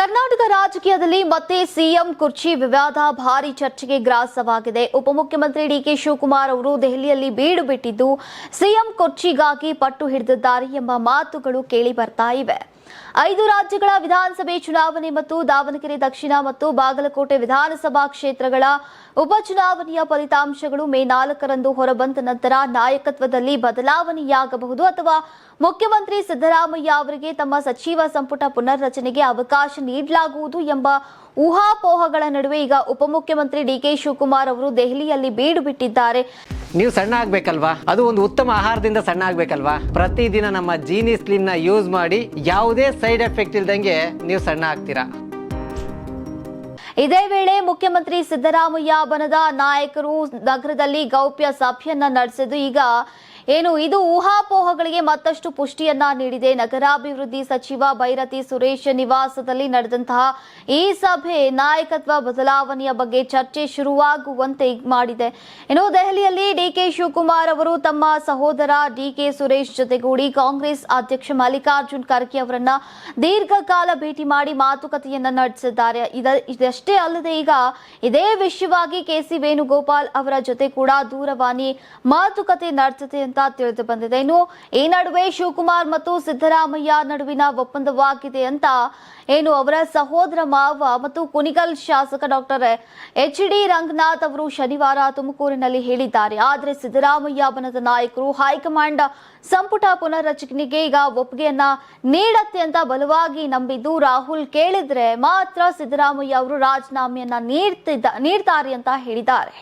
ಕರ್ನಾಟಕ ರಾಜಕೀಯದಲ್ಲಿ ಮತ್ತೆ ಸಿಎಂ ಕುರ್ಚಿ ವಿವಾದ ಭಾರಿ ಚರ್ಚೆಗೆ ಗ್ರಾಸವಾಗಿದೆ. ಉಪಮುಖ್ಯಮಂತ್ರಿ ಡಿಕೆ ಶಿವಕುಮಾರ್ ಅವರು ದೆಹಲಿಯಲ್ಲಿ ಬೀಡು ಬಿಟ್ಟಿದ್ದು ಸಿಎಂ ಕುರ್ಚಿಗಾಗಿ ಪಟ್ಟು ಹಿಡಿದಿದ್ದಾರೆ ಎಂಬ ಮಾತುಗಳು ಕೇಳಿ ಬರ್ತಾ ಇವೆ. 5 ರಾಜ್ಯಗಳ ವಿಧಾನಸಭೆ ಚುನಾವಣೆ ಮತ್ತು ದಾವಣಗೆರೆ ದಕ್ಷಿಣ ಮತ್ತು ಬಾಗಲಕೋಟೆ ವಿಧಾನಸಭಾ ಕ್ಷೇತ್ರಗಳ ಉಪಚುನಾವಣೆಯ ಫಲಿತಾಂಶಗಳು ಮೇ 4ರಂದು ಹೊರಬಂದ ನಂತರ ನಾಯಕತ್ವದಲ್ಲಿ ಬದಲಾವಣೆಯಾಗಬಹುದು ಅಥವಾ ಮುಖ್ಯಮಂತ್ರಿ ಸಿದ್ದರಾಮಯ್ಯ ಅವರಿಗೆ ತಮ್ಮ ಸಚಿವ ಸಂಪುಟ ಪುನರ್ರಚನೆಗೆ ಅವಕಾಶ ನೀಡಲಾಗುವುದು ಎಂಬ ಊಹಾಪೋಹಗಳ ನಡುವೆ ಈಗ ಉಪಮುಖ್ಯಮಂತ್ರಿ ಡಿಕೆ ಶಿವಕುಮಾರ್ ಅವರು ದೆಹಲಿಯಲ್ಲಿ ಬೀಡು ಬಿಟ್ಟಿದ್ದಾರೆ. ನೀವು ಸಣ್ಣ ಆಗ್ಬೇಕಲ್ವಾ? ಅದು ಒಂದು ಉತ್ತಮ ಆಹಾರದಿಂದ ಸಣ್ಣ ಆಗ್ಬೇಕಲ್ವಾ? ಪ್ರತಿದಿನ ನಮ್ಮ ಜೀನಿ ಸ್ಲಿಮ್ ನ ಯೂಸ್ ಮಾಡಿ ಯಾವುದೇ ಸೈಡ್ ಎಫೆಕ್ಟ್ ಇಲ್ದಂಗೆ ನೀವು ಸಣ್ಣ ಆಗ್ತೀರಾ. ಇದೇ ವೇಳೆ ಮುಖ್ಯಮಂತ್ರಿ ಸಿದ್ದರಾಮಯ್ಯ ಬಣದ ನಾಯಕರು ನಗರದಲ್ಲಿ ಗೌಪ್ಯ ಸಭೆಯನ್ನ ನಡೆಸಿದ್ದು ಈಗ ಇದು ಊಹಾಪೋಹಗಳಿಗೆ ಮತ್ತಷ್ಟು ಪುಷ್ಟಿಯನ್ನ ನೀಡಿದೆ. ನಗರಾಭಿವೃದ್ಧಿ ಸಚಿವ ಬೈರತಿ ಸುರೇಶ್ ನಿವಾಸದಲ್ಲಿ ನಡೆದಂತಹ ಈ ಸಭೆ ನಾಯಕತ್ವ ಬದಲಾವಣೆಯ ಬಗ್ಗೆ ಚರ್ಚೆ ಶುರುವಾಗುವಂತೆ ಮಾಡಿದೆ. ದೆಹಲಿಯಲ್ಲಿ ಡಿಕೆ ಶಿವಕುಮಾರ್ ಅವರು ತಮ್ಮ ಸಹೋದರ ಡಿಕೆ ಸುರೇಶ್ ಜೊತೆಗೂಡಿ ಕಾಂಗ್ರೆಸ್ ಅಧ್ಯಕ್ಷ ಮಲ್ಲಿಕಾರ್ಜುನ್ ಖರ್ಗೆ ಅವರನ್ನ ದೀರ್ಘಕಾಲ ಭೇಟಿ ಮಾಡಿ ಮಾತುಕತೆಯನ್ನ ನಡೆಸಿದ್ದಾರೆ. ಇದಷ್ಟೇ ಅಲ್ಲದೆ ಈಗ ಇದೇ ವಿಷಯವಾಗಿ ಕೆಸಿ ವೇಣುಗೋಪಾಲ್ ಅವರ ಜೊತೆ ಕೂಡ ದೂರವಾಣಿ ಮಾತುಕತೆ ನಡೆಸಿದೆ ಅಂತ ತಿಳಿದು ಬಂದಿದೆ. ಈ ನಡುವೆ ಶಿವಕುಮಾರ್ ಮತ್ತು ಸಿದ್ದರಾಮಯ್ಯ ನಡುವಿನ ಒಪ್ಪಂದವಾಗಿದೆ ಅಂತ ಅವರ ಸಹೋದರ ಮಾವ ಮತ್ತು ಕುಣಿಗಲ್ ಶಾಸಕ ಡಾಕ್ಟರ್ ಎಚ್.ಡಿ. ರಂಗನಾಥ್ ಅವರು ಶನಿವಾರ ತುಮಕೂರಿನಲ್ಲಿ ಹೇಳಿದ್ದಾರೆ. ಆದರೆ ಸಿದ್ದರಾಮಯ್ಯ ಬಣದ ನಾಯಕರು ಹೈಕಮಾಂಡ್ ಸಂಪುಟ ಪುನರ್ರಚನೆಗೆ ಈಗ ಒಪ್ಪಿಗೆಯನ್ನ ನೀಡತ್ತೆ ಅಂತ ಬಲವಾಗಿ ನಂಬಿದ್ದು ರಾಹುಲ್ ಕೇಳಿದ್ರೆ ಮಾತ್ರ ಸಿದ್ದರಾಮಯ್ಯ ಅವರು ರಾಜೀನಾಮೆಯನ್ನ ನೀಡ್ತಾರೆ ಅಂತ ಹೇಳಿದ್ದಾರೆ.